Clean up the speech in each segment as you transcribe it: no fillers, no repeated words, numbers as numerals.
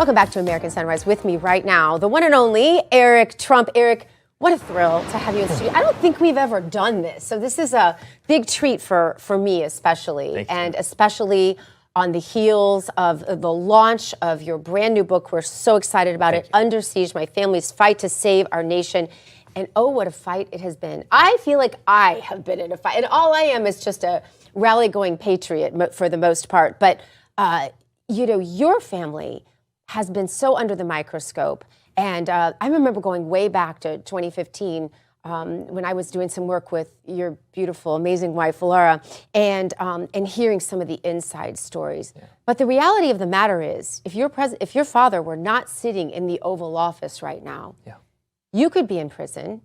Welcome back to American Sunrise. With me right now, the one and only Eric Trump. Eric, what a thrill to have you in the studio. I don't think we've ever done this, so this is a big treat for me especially, and especially on the heels of the launch of your brand new book. We're so excited about it, Under Siege, My Family's Fight to Save Our Nation. And oh, what a fight it has been. I feel like I have been in a fight, and all I am is just a rally-going patriot for the most part. But, you know, your family has been so under the microscope. And I remember going way back to 2015 when I was doing some work with your beautiful, amazing wife, Laura, and hearing some of the inside stories. Yeah. But the reality of the matter is, if your father were not sitting in the Oval Office right now, you could be in prison,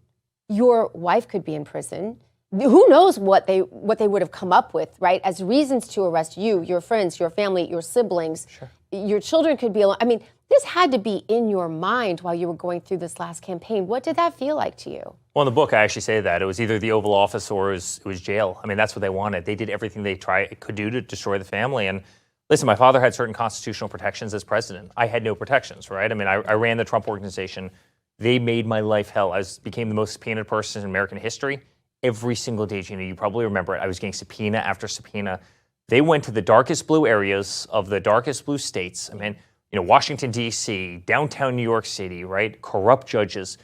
your wife could be in prison. Who knows what they would have come up with, right, as reasons to arrest you, your friends, your family, your siblings. Sure. Your children could be alone. I mean, this had to be in your mind while you were going through this last campaign. What did that feel like to you? Well, in the book, I actually say that. It was either the Oval Office or it was jail. I mean, that's what they wanted. They did everything they could do to destroy the family. And listen, my father had certain constitutional protections as president. I had no protections, right? I mean, I ran the Trump Organization. They made my life hell. I became the most subpoenaed person in American history. Every single day, Gina, you probably remember it. I was getting subpoena after subpoena. They went to the darkest blue areas of the darkest blue states. I mean, you know, Washington, D.C., downtown New York City, right? Corrupt judges.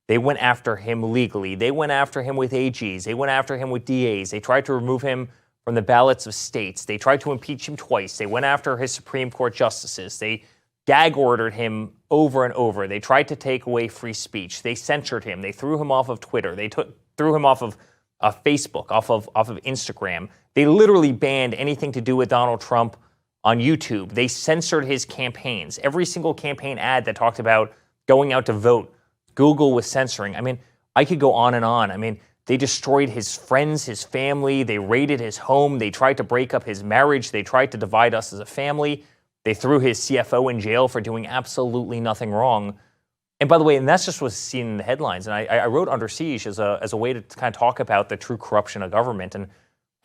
They went after him legally. They went after him with AGs. They went after him with DAs. They tried to remove him from the ballots of states. They tried to impeach him twice. They went after his Supreme Court justices. They gag ordered him over and over. They tried to take away free speech. They censored him. They threw him off of Twitter. They threw him off of Facebook, off of Instagram. They literally banned anything to do with Donald Trump on YouTube. They censored his campaigns. Every single campaign ad that talked about going out to vote, Google was censoring. I mean, I could go on and on. I mean, they destroyed his friends, his family. They raided his home. They tried to break up his marriage. They tried to divide us as a family. They threw his CFO in jail for doing absolutely nothing wrong. And by the way, and that's just what's seen in the headlines. And I wrote Under Siege as a way to kind of talk about the true corruption of government. And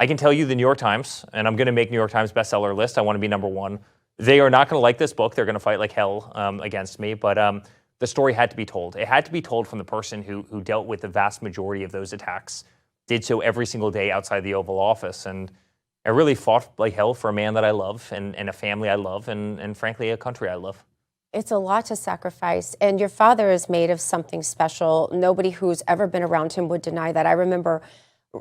I can tell you the New York Times, and I'm going to make New York Times bestseller list. I want to be #1. They are not going to like this book. They're going to fight like hell against me. But the story had to be told. It had to be told from the person who dealt with the vast majority of those attacks, did so every single day outside the Oval Office. And I really fought like hell for a man that I love and a family I love and frankly, a country I love. It's a lot to sacrifice, and your father is made of something special. Nobody who's ever been around him would deny that. I remember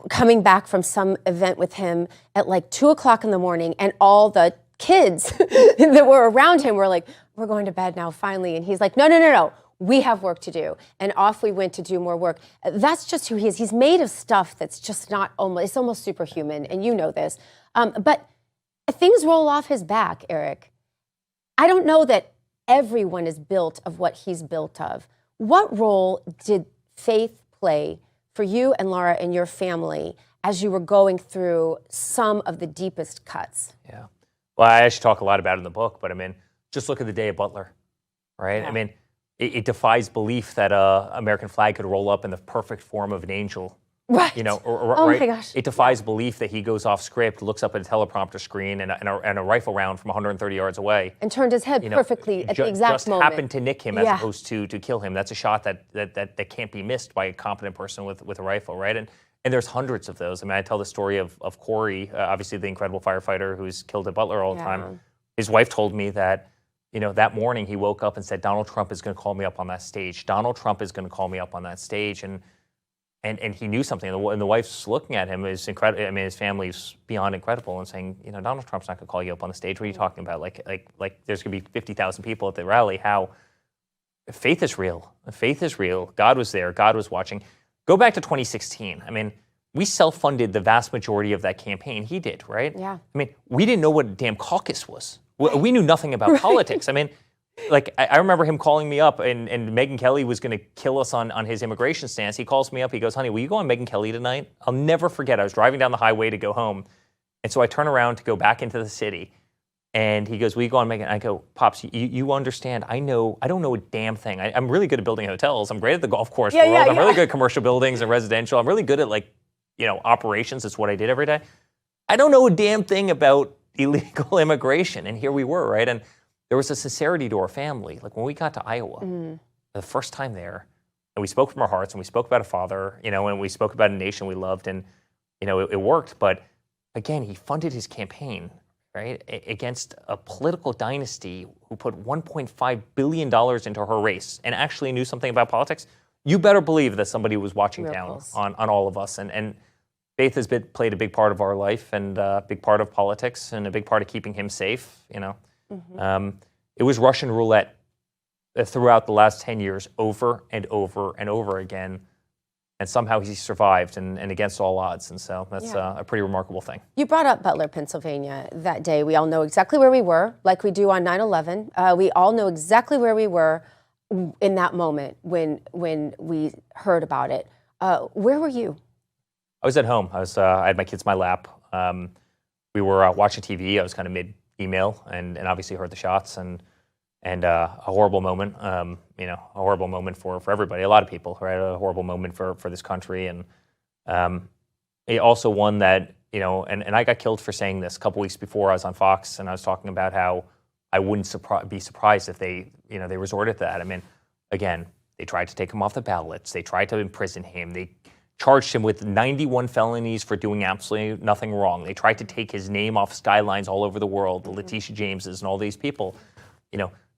coming back from some event with him at like 2 o'clock in the morning, and all the kids that were around him were like, "We're going to bed now, finally." And he's like, no, we have work to do. And off we went to do more work. That's just who he is. He's made of stuff that's just it's almost superhuman, and you know this. But things roll off his back, Eric. I don't know that everyone is built of what he's built of. What role did faith play for you and Laura and your family as you were going through some of the deepest cuts? Yeah. Well, I actually talk a lot about it in the book, but I mean, just look at the day of Butler, right? Yeah. I mean, it defies belief that an American flag could roll up in the perfect form of an angel. Right. You know, oh right? My gosh. It defies belief that he goes off script, looks up at a teleprompter screen and a rifle round from 130 yards away. And turned his head perfectly at the exact moment. Just happened to nick him as opposed to kill him. That's a shot that can't be missed by a competent person with a rifle, right? And there's hundreds of those. I mean, I tell the story of Corey, obviously the incredible firefighter who's killed at Butler all the time. His wife told me that, you know, that morning he woke up and said, Donald Trump is going to call me up on that stage. Donald Trump is going to call me up on that stage. And he knew something, and the wife's looking at him is incredible. I mean, his family's beyond incredible, and saying, you know, Donald Trump's not going to call you up on the stage. What are you talking about? Like there's going to be 50,000 people at the rally. How? Faith is real. Faith is real. God was there. God was watching. Go back to 2016. I mean, we self-funded the vast majority of that campaign. He did, right? Yeah. I mean, we didn't know what a damn caucus was. We knew nothing about politics. I mean. Like, I remember him calling me up, and Megyn Kelly was going to kill us on his immigration stance. He calls me up. He goes, honey, will you go on Megyn Kelly tonight? I'll never forget. I was driving down the highway to go home. And so I turn around to go back into the city. And he goes, will you go on Megyn? I go, Pops, you understand. I don't know a damn thing. I'm really good at building hotels. I'm great at the golf course world. I'm really good at commercial buildings and residential. I'm really good at, like, you know, operations. It's what I did every day. I don't know a damn thing about illegal immigration. And here we were, right? And there was a sincerity to our family. Like when we got to Iowa, the first time there, and we spoke from our hearts, and we spoke about a father, and we spoke about a nation we loved, and it worked. But again, he funded his campaign, right, against a political dynasty who put $1.5 billion into her race and actually knew something about politics. You better believe that somebody was watching down on all of us. And faith has played a big part of our life, and a big part of politics, and a big part of keeping him safe. It was Russian roulette throughout the last 10 years, over and over and over again. And somehow he survived, and against all odds. And so that's a pretty remarkable thing. You brought up Butler, Pennsylvania that day. We all know exactly where we were, like we do on 9/11. We all know exactly where we were in that moment when we heard about it. Where were you? I was at home. I had my kids in my lap. We were watching TV. I was kind of mid-email, and obviously heard the shots, and a horrible moment, a horrible moment for everybody, a lot of people, right? A horrible moment for this country. And also one that, and I got killed for saying this a couple weeks before. I was on Fox, and I was talking about how I wouldn't be surprised if they resorted to that. I mean, again, they tried to take him off the ballots. They tried to imprison him. They charged him with 91 felonies for doing absolutely nothing wrong. They tried to take his name off skylines all over the world, the Letitia Jameses and all these people.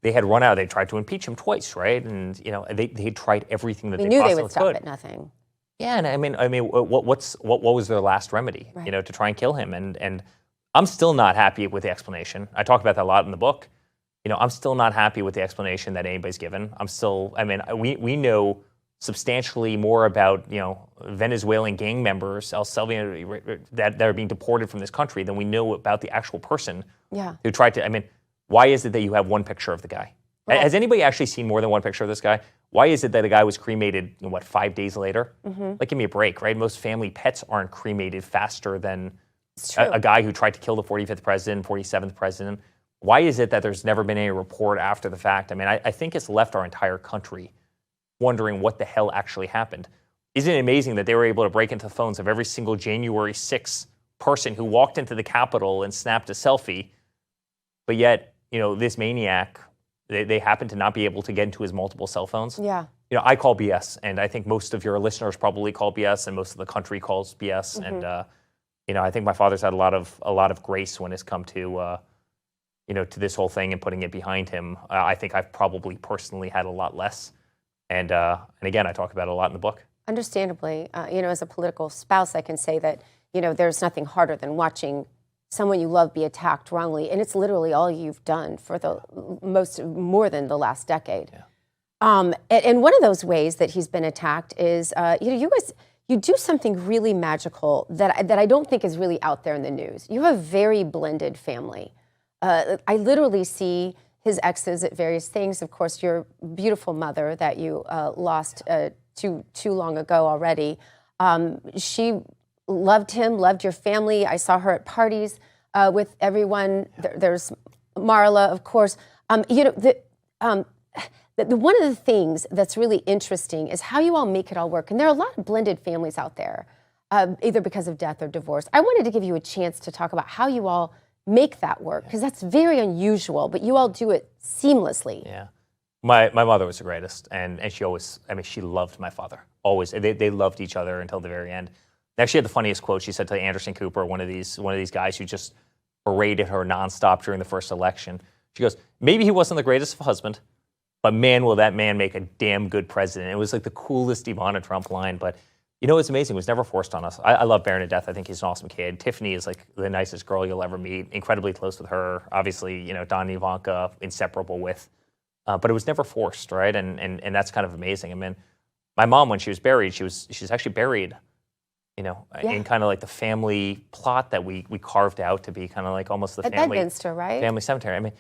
They had run out. They tried to impeach him twice, right? And they had tried everything that they possibly could. Knew they would stop at nothing. Yeah, and I mean, what was their last remedy? Right. To try and kill him. And I'm still not happy with the explanation. I talk about that a lot in the book. I'm still not happy with the explanation that anybody's given. We know substantially more about Venezuelan gang members, El Salvador, that are being deported from this country than we know about the actual person who tried to. Why is it that you have one picture of the guy? Well, has anybody actually seen more than one picture of this guy? Why is it that a guy was cremated, 5 days later? Like, give me a break, right? Most family pets aren't cremated faster than a guy who tried to kill the 45th president, 47th president. Why is it that there's never been any report after the fact? I think it's left our entire country wondering what the hell actually happened. Isn't it amazing that they were able to break into the phones of every single January 6th person who walked into the Capitol and snapped a selfie, but yet, this maniac, they happen to not be able to get into his multiple cell phones. Yeah. I call BS, and I think most of your listeners probably call BS, and most of the country calls BS. And I think my father's had a lot of grace when it's come to to this whole thing and putting it behind him. I think I've probably personally had a lot less. And again, I talk about it a lot in the book. Understandably, as a political spouse, I can say that there's nothing harder than watching someone you love be attacked wrongly, and it's literally all you've done for more than the last decade. Yeah. And one of those ways that he's been attacked is, you guys, you do something really magical that I don't think is really out there in the news. You have a very blended family. I literally see his exes at various things. Of course, your beautiful mother that you lost too long ago already. She loved him, loved your family. I saw her at parties with everyone. There's Marla, of course. One of the things that's really interesting is how you all make it all work. And there are a lot of blended families out there, either because of death or divorce. I wanted to give you a chance to talk about how you all make that work, because that's very unusual, but you all do it seamlessly. Yeah. My mother was the greatest, and she always, she loved my father. Always. They loved each other until the very end. Now, she had the funniest quote. She said to Anderson Cooper, one of these guys who just berated her nonstop during the first election. She goes, maybe he wasn't the greatest of a husband, but man, will that man make a damn good president. It was like the coolest Ivana Trump line. But it's amazing. It was never forced on us. I love Baron to death. I think he's an awesome kid. Tiffany is like the nicest girl you'll ever meet. Incredibly close with her. Obviously, Don and Ivanka, inseparable with. But it was never forced, right? And that's kind of amazing. My mom, when she was buried, she's actually buried in kind of like the family plot that we carved out to be kind of like almost the family. At Bedminster, right? Family cemetery.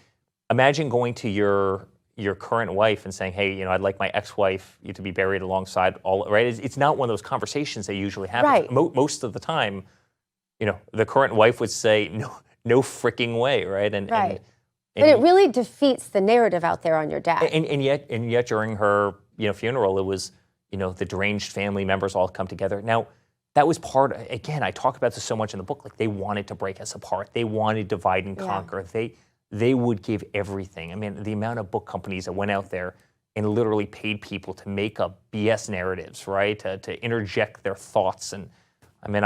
Imagine going to your current wife and saying, hey, I'd like my ex-wife to be buried alongside all, right? It's not one of those conversations that usually happen. Right. Most of the time, the current wife would say, no freaking way, right? Right. But it really defeats the narrative out there on your dad. And yet during her funeral, it was, the deranged family members all come together. Now, that was again, I talk about this so much in the book, like they wanted to break us apart. They wanted to divide and conquer. they would give everything. I mean, the amount of book companies that went out there and literally paid people to make up BS narratives, right? To interject their thoughts. And I mean,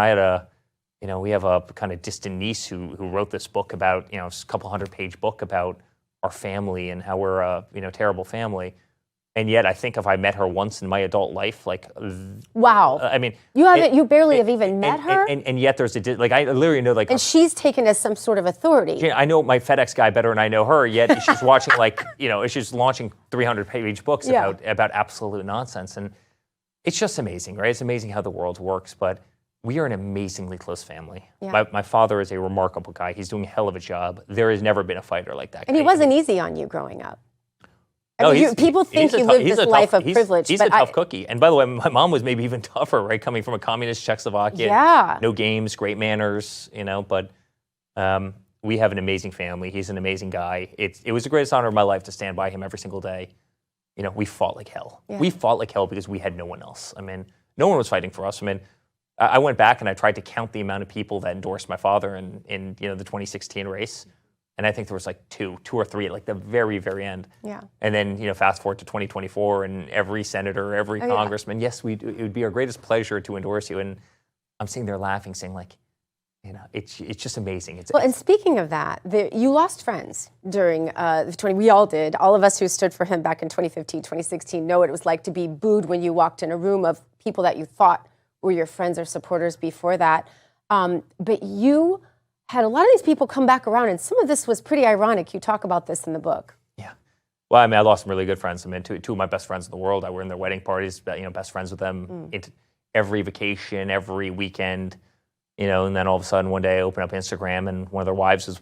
we have a kind of distant niece who wrote this book about, a couple 100-page book about our family and how we're a, terrible family. And yet I think if I met her once in my adult life, like, wow. I mean, you barely have even met her? And yet there's I literally know, like. And she's taken as some sort of authority. I know my FedEx guy better than I know her, yet she's watching, she's launching 300-page books about absolute nonsense. And it's just amazing, right? It's amazing how the world works, but we are an amazingly close family. Yeah. My father is a remarkable guy. He's doing a hell of a job. There has never been a fighter like that guy. And he wasn't easy on you growing up. No, people think you lived this life of privilege. He's a tough cookie. And by the way, my mom was maybe even tougher, right? Coming from a communist Czechoslovakia. Yeah. No games, great manners, but we have an amazing family. He's an amazing guy. It was the greatest honor of my life to stand by him every single day. We fought like hell. Yeah. We fought like hell because we had no one else. I mean, no one was fighting for us. I mean, I went back and I tried to count the amount of people that endorsed my father in the 2016 race. And I think there was like two or three at like the very, very end. Yeah. And then, fast forward to 2024 and every senator, every congressman, yes, it would be our greatest pleasure to endorse you. And I'm sitting there laughing, saying like, it's just amazing. And speaking of that, you lost friends during we all did. All of us who stood for him back in 2015, 2016 know what it was like to be booed when you walked in a room of people that you thought were your friends or supporters before that. But you had a lot of these people come back around, and some of this was pretty ironic. You talk about this in the book. Yeah. Well, I mean, I lost some really good friends. I mean, two of my best friends in the world. I were in their wedding parties, best friends with them every vacation, every weekend, and then all of a sudden one day I open up Instagram and one of their wives is,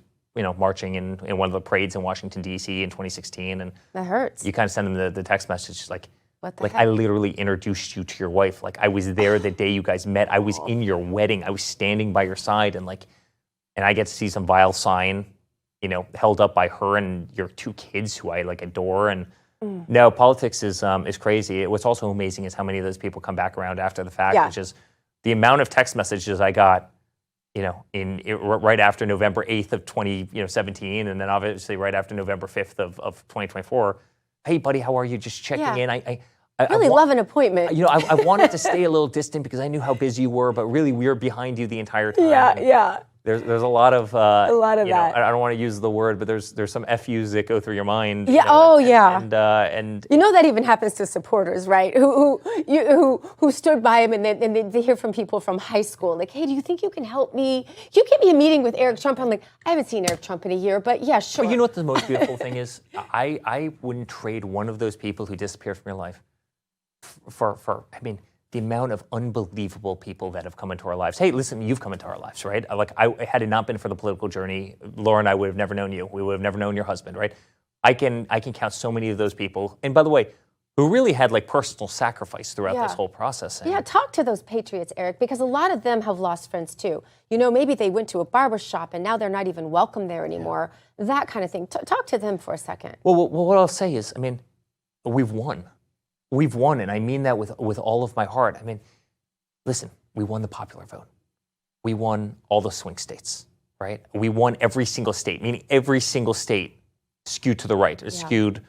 marching in one of the parades in Washington, D.C. in 2016. And that hurts. You kind of send them the text message like, what the like, heck? I literally introduced you to your wife. Like, I was there the day you guys met. I was in your wedding. I was standing by your side, and I get to see some vile sign, held up by her and your two kids who I adore. And no, politics is crazy. What's also amazing is how many of those people come back around after the fact, which is the amount of text messages I got, right after November 8th of 2017, and then obviously right after November 5th of 2024. Hey, buddy, how are you? Just checking in. I really love an appointment. I wanted to stay a little distant because I knew how busy you were, but really we were behind you the entire time. Yeah. There's a lot of that. I don't want to use the word, but there's some FUs that go through your mind. Yeah. And that even happens to supporters, right? Who stood by him, and they hear from people from high school, like, hey, do you think you can help me? You give me a meeting with Eric Trump. I'm like, I haven't seen Eric Trump in a year, but yeah, sure. But you know what the most beautiful thing is? I wouldn't trade one of those people who disappeared from your life for the amount of unbelievable people that have come into our lives. Hey, listen, you've come into our lives, right? Had it not been for the political journey, Laura and I would have never known you. We would have never known your husband, right? I can count so many of those people. And by the way, who really had personal sacrifice throughout this whole process. Talk to those patriots, Eric, because a lot of them have lost friends too. Maybe they went to a barber shop and now they're not even welcome there anymore. That kind of thing. Talk to them for a second. Well, what I'll say is, we've won. We've won, and I mean that with all of my heart. Listen, we won the popular vote. We won all the swing states, right? We won every single state, meaning every single state skewed to the right, skewed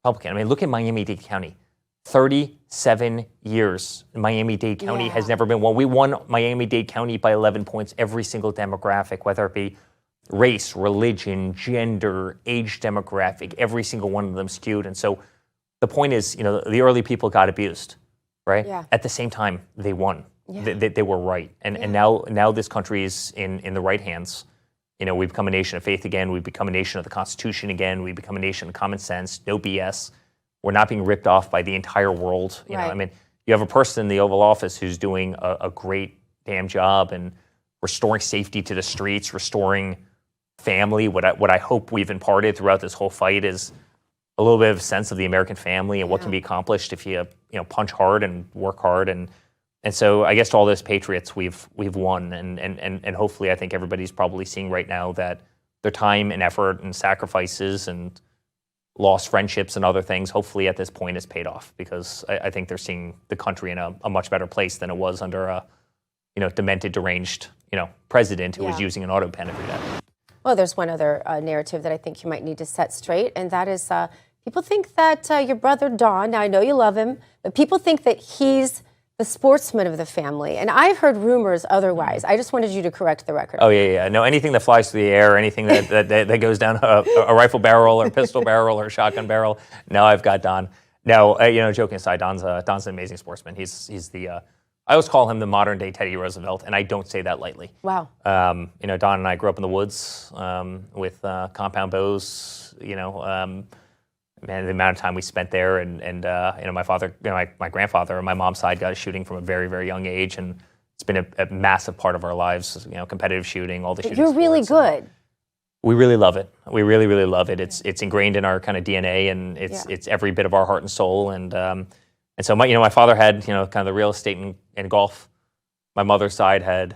Republican. Look at Miami-Dade County. 37 years, Miami-Dade County has never been won. We won Miami-Dade County by 11 points, every single demographic, whether it be race, religion, gender, age demographic, every single one of them skewed. And so the point is, the early people got abused, right? Yeah. At the same time, they won. Yeah. They were right. And now this country is in the right hands. We've become a nation of faith again. We've become a nation of the Constitution again. We've become a nation of common sense, no BS. We're not being ripped off by the entire world. You have a person in the Oval Office who's doing a great damn job and restoring safety to the streets, restoring family. What I hope we've imparted throughout this whole fight is a little bit of a sense of the American family and what can be accomplished if you punch hard and work hard. And so I guess to all those patriots, we've won. And hopefully I think everybody's probably seeing right now that their time and effort and sacrifices and lost friendships and other things, hopefully at this point has paid off, because I think they're seeing the country in a much better place than it was under a demented, deranged president who was using an auto pen every day. Well, there's one other narrative that I think you might need to set straight, and that is people think that your brother Don, now I know you love him, but people think that he's the sportsman of the family. And I've heard rumors otherwise. I just wanted you to correct the record. Oh, yeah. No, anything that flies through the air, anything that goes down a rifle barrel or pistol barrel or shotgun barrel, no, I've got Don. No, joking aside, Don's an amazing sportsman. He's the, I always call him the modern day Teddy Roosevelt, and I don't say that lightly. Wow. Don and I grew up in the woods with compound bows, man, the amount of time we spent there, and my father, my grandfather on my mom's side got shooting from a very, very young age, and it's been a massive part of our lives. Competitive shooting, all the shooting. You're really good. We really love it. We really, really love it. It's ingrained in our kind of DNA, and it's every bit of our heart and soul. And so my father had kind of the real estate and golf. My mother's side had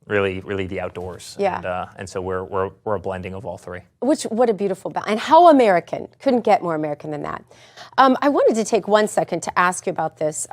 really, really the outdoors. Yeah. And so we're a blending of all three. What a beautiful balance. And how American. Couldn't get more American than that. I wanted to take 1 second to ask you about this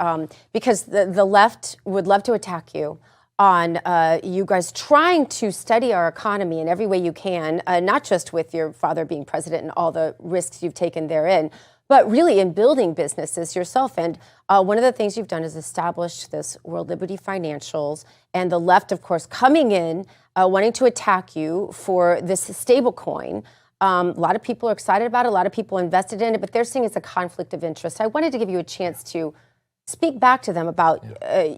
because the left would love to attack you on you guys trying to study our economy in every way you can, not just with your father being president and all the risks you've taken therein, but really in building businesses yourself. And one of the things you've done is establish this World Liberty Financials, and the left, of course, coming in, wanting to attack you for this stable coin. A lot of people are excited about it. A lot of people invested in it, but they're saying it's a conflict of interest. I wanted to give you a chance to speak back to them about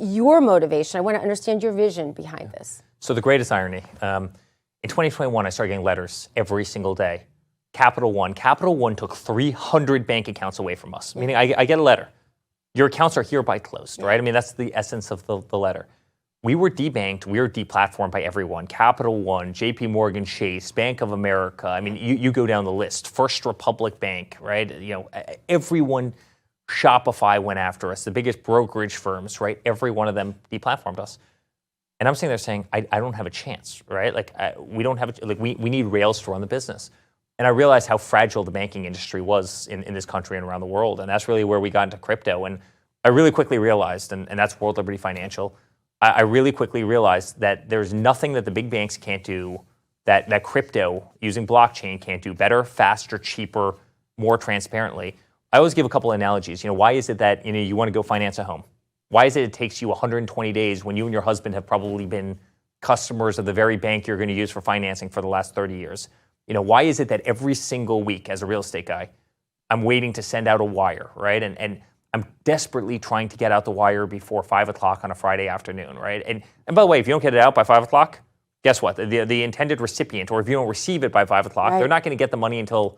your motivation. I want to understand your vision behind this. So the greatest irony, in 2021, I started getting letters every single day. Capital One took 300 bank accounts away from us, meaning I get a letter. Your accounts are hereby closed, right? I mean, that's the essence of the letter. We were debanked, we were deplatformed by everyone. Capital One, JP Morgan Chase, Bank of America. I mean, you go down the list. First Republic Bank, right? Everyone, Shopify went after us. The biggest brokerage firms, right? Every one of them deplatformed us. And I'm sitting there saying, I don't have a chance, right? We don't have we need rails to run the business. And I realized how fragile the banking industry was in this country and around the world. And that's really where we got into crypto. And I really quickly realized, and that's World Liberty Financial, I really quickly realized that there's nothing that the big banks can't do that crypto using blockchain can't do better, faster, cheaper, more transparently. I always give a couple of analogies. Why is it that you want to go finance a home? Why is it takes you 120 days when you and your husband have probably been customers of the very bank you're going to use for financing for the last 30 years? Why is it that every single week as a real estate guy, I'm waiting to send out a wire, right? And I'm desperately trying to get out the wire before 5 o'clock on a Friday afternoon, right? And by the way, if you don't get it out by 5 o'clock, guess what? The intended recipient, or if you don't receive it by 5 o'clock, they're not going to get the money until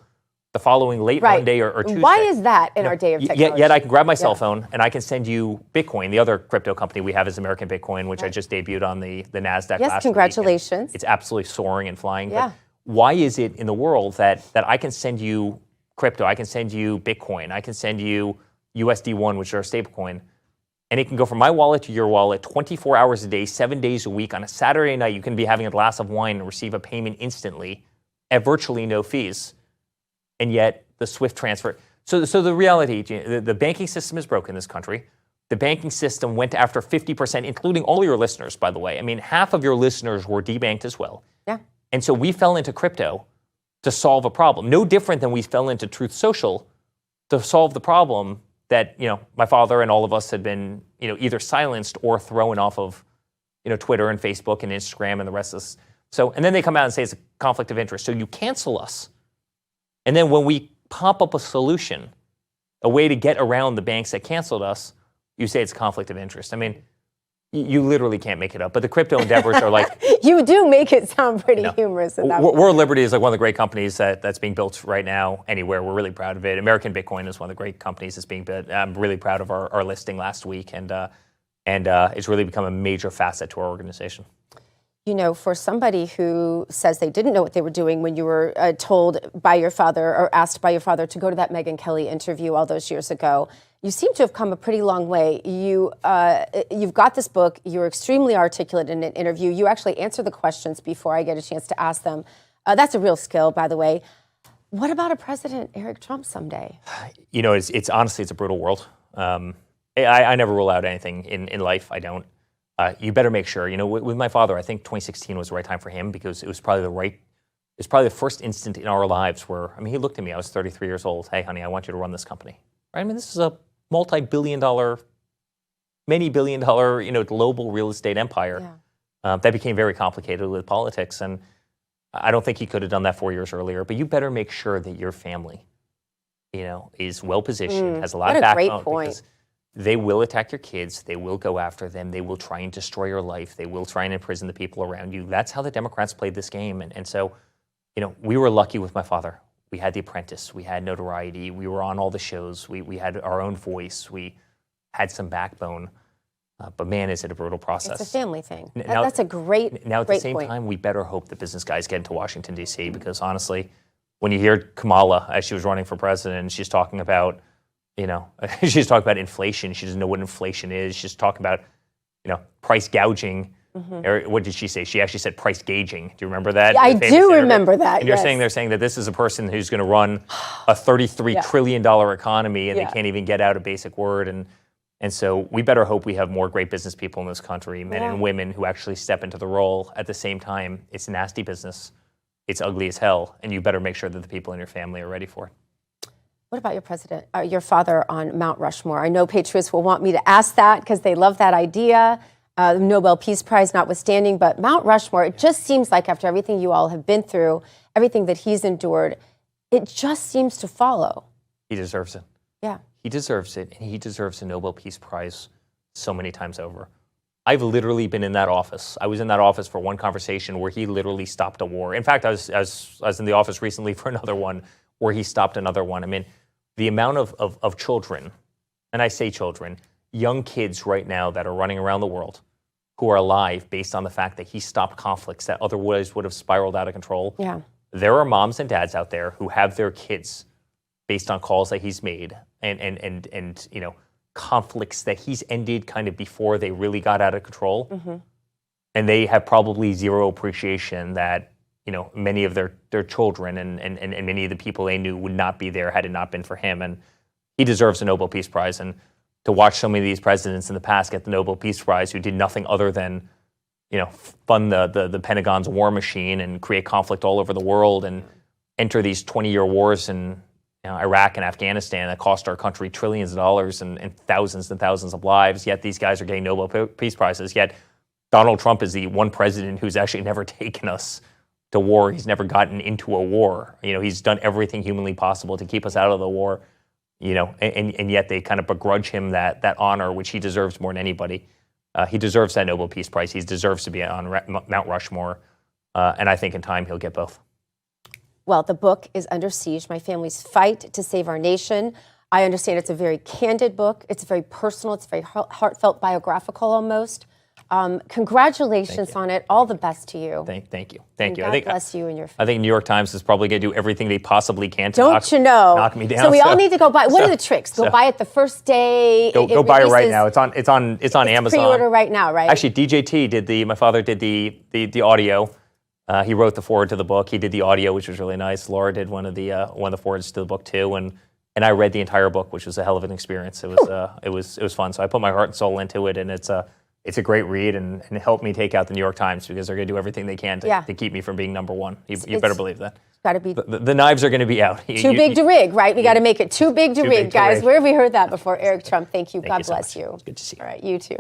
the following late Monday or Tuesday. Why is that in our day of technology? Yet I can grab my cell phone and I can send you Bitcoin. The other crypto company we have is American Bitcoin, which I just debuted on the NASDAQ last week. Yes, congratulations. It's absolutely soaring and flying. Yeah. But why is it in the world that I can send you crypto, I can send you Bitcoin, I can send you USD1, which are a stablecoin, and it can go from my wallet to your wallet 24 hours a day, 7 days a week. On a Saturday night, you can be having a glass of wine and receive a payment instantly at virtually no fees. And yet the SWIFT transfer. So the reality, the banking system is broken in this country. The banking system went after 50%, including all your listeners, by the way. I mean, half of your listeners were debanked as well. Yeah. And so we fell into crypto to solve a problem. No different than we fell into Truth Social to solve the problem that, my father and all of us had been, either silenced or thrown off of, Twitter and Facebook and Instagram and the rest of this. So, and then they come out and say it's a conflict of interest. So you cancel us. And then when we pop up a solution, a way to get around the banks that canceled us, you say it's a conflict of interest. I mean, you literally can't make it up. But the crypto endeavors are like... You do make it sound pretty humorous. World Liberty is like one of the great companies that's being built right now anywhere. We're really proud of it. American Bitcoin is one of the great companies that's being built. I'm really proud of our listing last week. And it's really become a major facet to our organization. For somebody who says they didn't know what they were doing when you were told by your father or asked by your father to go to that Megyn Kelly interview all those years ago, you seem to have come a pretty long way. You've got this book. You're extremely articulate in an interview. You actually answer the questions before I get a chance to ask them. That's a real skill, by the way. What about a President Eric Trump someday? It's honestly, it's a brutal world. I never rule out anything in life. I don't. You better make sure. With my father, I think 2016 was the right time for him because it was probably the right is probably the first instant in our lives where, I mean, he looked at me, I was 33 years old. Hey, honey, I want you to run this company. Right? I mean, this is a multi-billion dollar, many billion dollar, global real estate empire. Yeah. That became very complicated with politics. And I don't think he could have done that 4 years earlier, but you better make sure that your family, is well positioned, has a lot of backbone. What a great point. Because they will attack your kids. They will go after them. They will try and destroy your life. They will try and imprison the people around you. That's how the Democrats played this game. And so, we were lucky with my father. We had The Apprentice. We had notoriety. We were on all the shows. We had our own voice. We had some backbone. But man, is it a brutal process. It's a family thing. That's a great Now, at the same time, we better hope that business guys get into Washington, D.C., because honestly, when you hear Kamala, as she was running for president, she's talking about, she's talking about inflation. She doesn't know what inflation is. She's talking about, price gouging. Or what did she say? She actually said price gauging. Do you remember that? Yeah, I do remember that. And they're saying that this is a person who's going to run a $33 trillion economy, and they can't even get out a basic word. And so we better hope we have more great business people in this country, men and women, who actually step into the role. At the same time, it's nasty business. It's ugly as hell, and you better make sure that the people in your family are ready for it. What about your father on Mount Rushmore? I know patriots will want me to ask that because they love that idea. Nobel Peace Prize notwithstanding, but Mount Rushmore, it just seems like after everything you all have been through, everything that he's endured, it just seems to follow. He deserves it. Yeah. He deserves it, and he deserves a Nobel Peace Prize so many times over. I've literally been in that office. I was in that office for one conversation where he literally stopped a war. In fact, I was in the office recently for another one where he stopped another one. I mean, the amount of children, and I say children, young kids right now that are running around the world who are alive based on the fact that he stopped conflicts that otherwise would have spiraled out of control. Yeah. There are moms and dads out there who have their kids based on calls that he's made and conflicts that he's ended kind of before they really got out of control. And they have probably zero appreciation that, many of their children and many of the people they knew would not be there had it not been for him. And he deserves a Nobel Peace Prize. And to watch so many of these presidents in the past get the Nobel Peace Prize who did nothing other than, fund the Pentagon's war machine and create conflict all over the world and enter these 20-year wars in Iraq and Afghanistan that cost our country trillions of dollars and thousands of lives. Yet these guys are getting Nobel Peace Prizes. Yet Donald Trump is the one president who's actually never taken us to war. He's never gotten into a war. He's done everything humanly possible to keep us out of the war. And yet they kind of begrudge him that honor, which he deserves more than anybody. He deserves that Nobel Peace Prize. He deserves to be on Mount Rushmore. And I think in time he'll get both. Well, the book is Under Siege, My Family's Fight to Save Our Nation. I understand it's a very candid book. It's very personal. It's very heartfelt, biographical almost. Congratulations on it. All the best to you. Thank you. Thank you. God bless you and your family. I think New York Times is probably going to do everything they possibly can to knock me down. So we all need to go buy. What are the tricks? Go buy it the first day. Go buy it right now. It's on Amazon. Pre-order right now, right? Actually, DJT my father did the audio. He wrote the foreword to the book. He did the audio, which was really nice. Laura did one of the forewords to the book too, and I read the entire book, which was a hell of an experience. It was fun. So I put my heart and soul into it, and it's a great read, and it helped me take out the New York Times because they're going to do everything they can to keep me from being number one. You better believe that. Got to be the knives are going to be out. Too big to rig, right? We got to make it too big to rig, guys. Where have we heard that before? Eric Trump, thank you. God bless you. It's good to see you. All right, you too.